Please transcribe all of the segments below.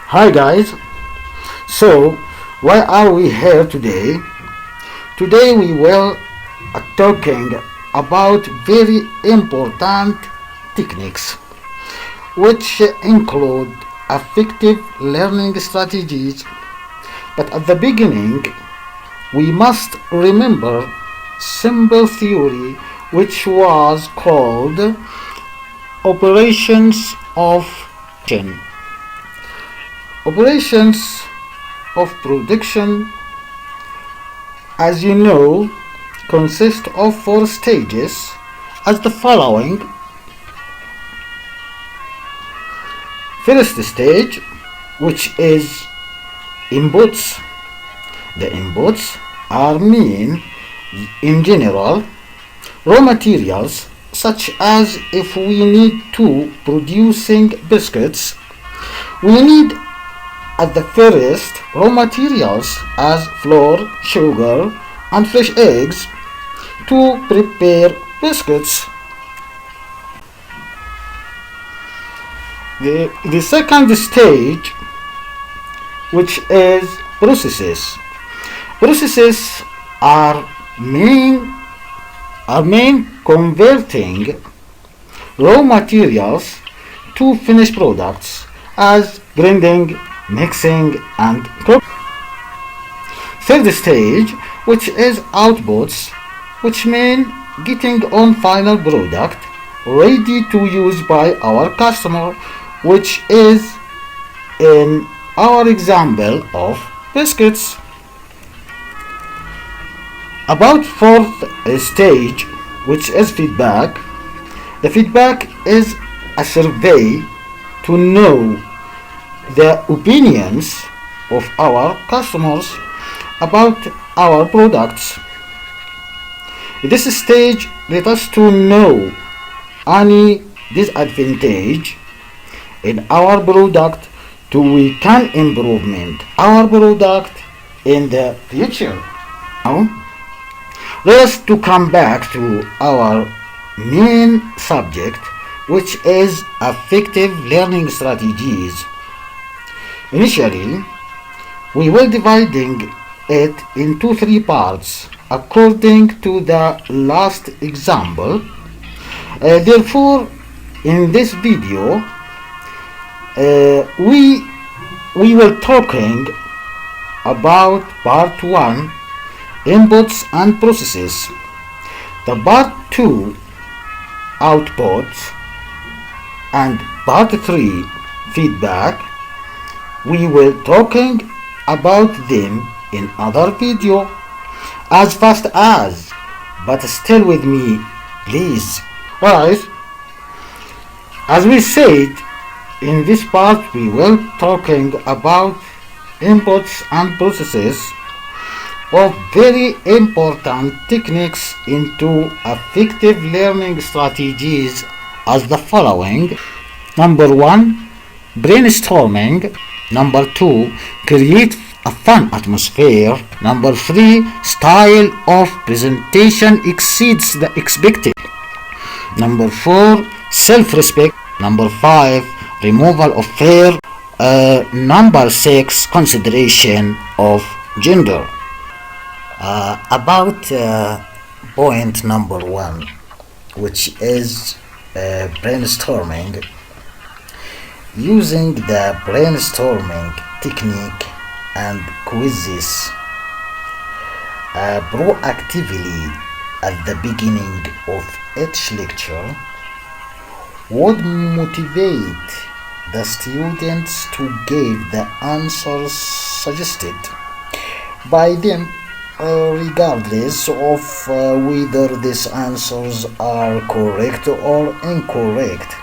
Hi guys, so why are we here today? Today we will talking about very important techniques which include effective learning strategies, but at the beginning we must remember simple theory which was called operations of production. Operations of production, as you know, consist of four stages as the following. First stage, which is inputs. The inputs are mean in general raw materials, such as if we need to producing biscuits, we need at the first raw materials as flour, sugar and fresh eggs to prepare biscuits. The second stage, which is processes. Processes are main converting raw materials to finished products as grinding, mixing and cooking. Third stage, which is outputs, which mean getting on final product ready to use by our customer, which is in our example of biscuits. About fourth stage, which is feedback. The feedback is a survey to know the opinions of our customers about our products. This stage let us to know any disadvantage in our product to we can improvement our product in the future. Now, let us to come back to our main subject, which is effective learning strategies. Initially, we will dividing it into three parts according to the last example. Therefore, in this video, we will talking about part 1, inputs and processes, the part 2, outputs, and part 3, feedback. We will talking about them in other video as fast as, but still with me, please. Alright, as we said, in this part we will talking about inputs and processes of very important techniques into effective learning strategies as the following. Number 1, brainstorming. Number 2, create a fun atmosphere. Number 3, style of presentation exceeds the expected. Number 4, self-respect. Number 5, removal of fear. Number 6, consideration of gender. About point number 1, which is brainstorming. Using the brainstorming technique and quizzes proactively at the beginning of each lecture would motivate the students to give the answers suggested by them, regardless of whether these answers are correct or incorrect,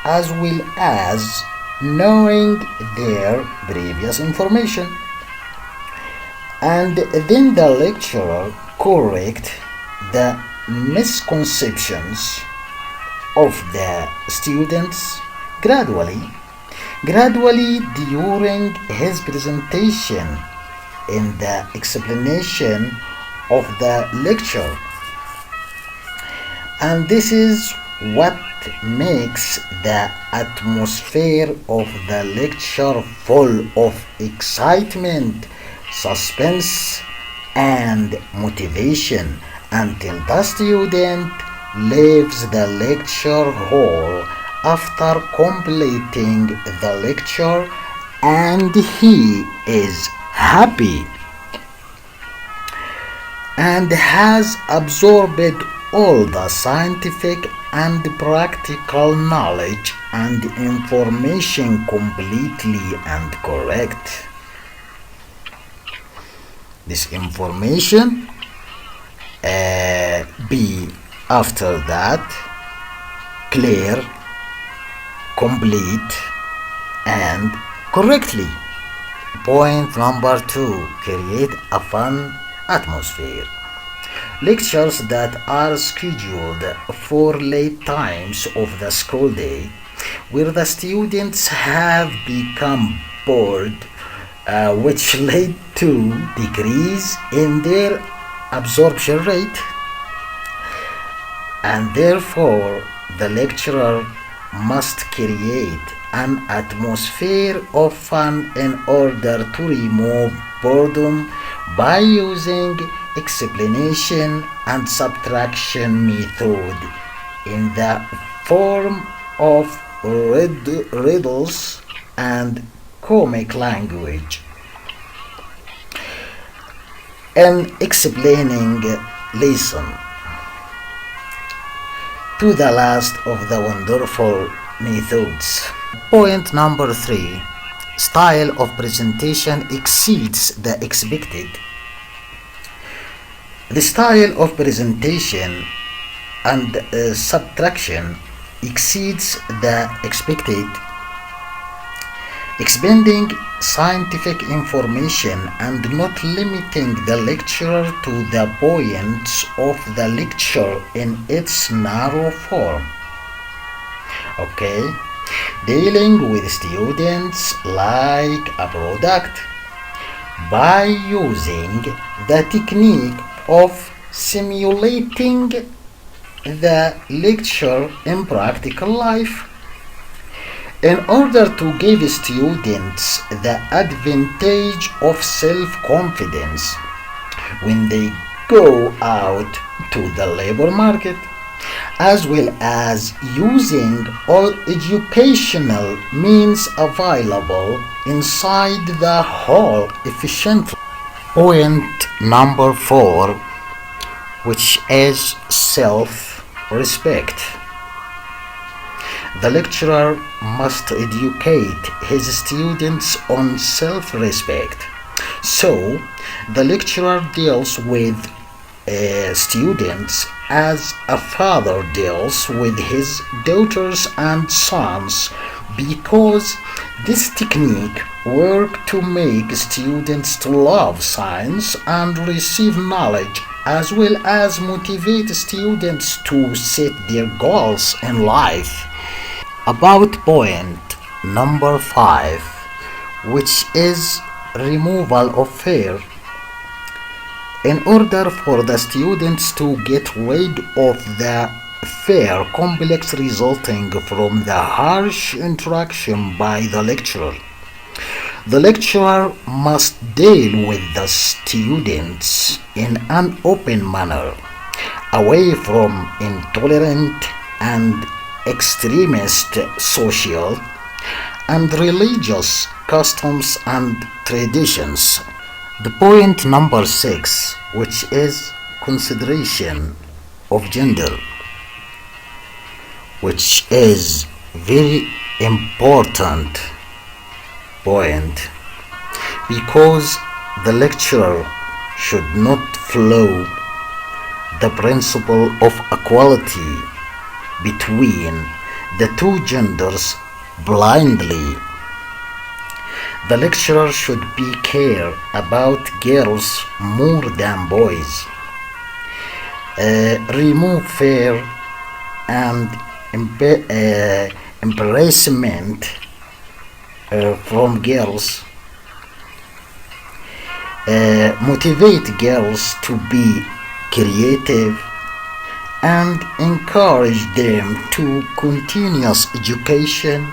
as well as knowing their previous information. And then the lecturer correct the misconceptions of the students gradually during his presentation in the explanation of the lecture. And this is what makes the atmosphere of the lecture full of excitement, suspense, and motivation until the student leaves the lecture hall after completing the lecture and he is happy and has absorbed all the scientific and practical knowledge and information completely and correct. This information be after that clear, complete, and correctly. Point number 2, create a fun atmosphere. Lectures that are scheduled for late times of the school day, where the students have become bored, which led to decrease in their absorption rate, and therefore the lecturer must create an atmosphere of fun in order to remove boredom by using explanation and subtraction method in the form of riddles and comic language. In explaining lesson to the last of the wonderful methods. Point number 3, style of presentation exceeds the expected. The style of presentation and subtraction exceeds the expected, expanding scientific information and not limiting the lecturer to the points of the lecture in its narrow form. Okay, dealing with students like a product by using the technique of simulating the lecture in practical life in order to give students the advantage of self-confidence when they go out to the labor market, as well as using all educational means available inside the hall efficiently. Point number 4, which is self-respect. The lecturer must educate his students on self-respect. So, the lecturer deals with students as a father deals with his daughters and sons, because this technique works to make students to love science and receive knowledge, as well as motivate students to set their goals in life. About point number 5, which is removal of fear. In order for the students to get rid of the fear complex resulting from the harsh interaction by the lecturer must deal with the students in an open manner, away from intolerant and extremist social and religious customs and traditions. The point number 6, which is consideration of gender, which is very important point, because the lecturer should not follow the principle of equality between the two genders blindly. The lecturer should be care about girls more than boys, remove fear and embarrassment from girls, motivate girls to be creative and encourage them to continuous education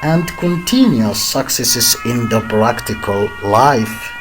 and continuous successes in the practical life.